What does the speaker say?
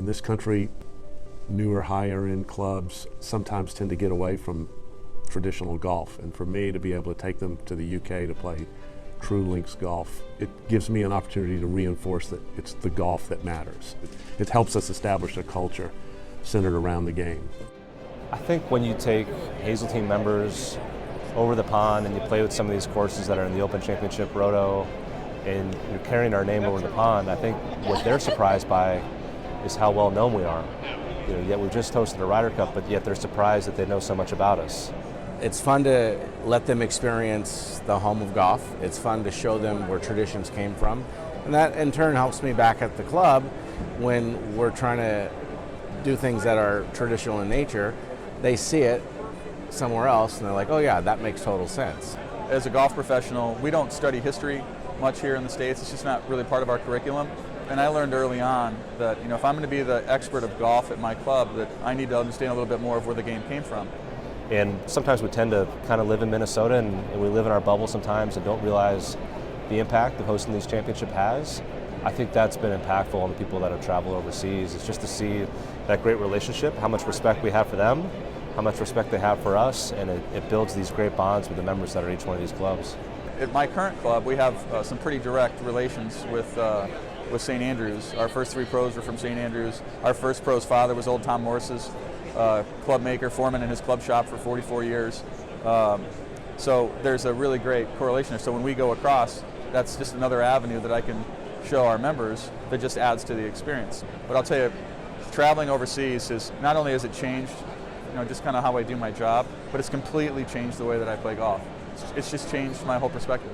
In this country, newer, higher-end clubs sometimes tend to get away from traditional golf, and for me to be able to take them to the UK to play true links golf, it gives me an opportunity to reinforce that it's the golf that matters. It helps us establish a culture centered around the game. I think when you take Hazeltine members over the pond and you play with some of these courses that are in the Open Championship Roto and you're carrying our name over the pond, I think what they're surprised by is how well known we are. Yet we've just hosted a Ryder Cup, but yet they're surprised that they know so much about us. It's fun to let them experience the home of golf. It's fun to show them where traditions came from. And that in turn helps me back at the club when we're trying to do things that are traditional in nature. They see it somewhere else and they're like, oh yeah, that makes total sense. As a golf professional, we don't study history much here in the States. It's just not really part of our curriculum. And I learned early on that if I'm going to be the expert of golf at my club, that I need to understand a little bit more of where the game came from. And sometimes we tend to kind of live in Minnesota and we live in our bubble sometimes and don't realize the impact that hosting these championships has. I think that's been impactful on the people that have traveled overseas. It's just to see that great relationship, how much respect we have for them, how much respect they have for us, and it builds these great bonds with the members that are each one of these clubs. At my current club, we have some pretty direct relations with St. Andrews. Our first 3 pros were from St. Andrews. Our first pro's father was old Tom Morse's club maker, foreman in his club shop for 44 years. So there's a really great correlation there. So when we go across, that's just another avenue that I can show our members that just adds to the experience. But I'll tell you, traveling overseas is not only has it changed, just kind of how I do my job, but it's completely changed the way that I play golf. It's just changed my whole perspective.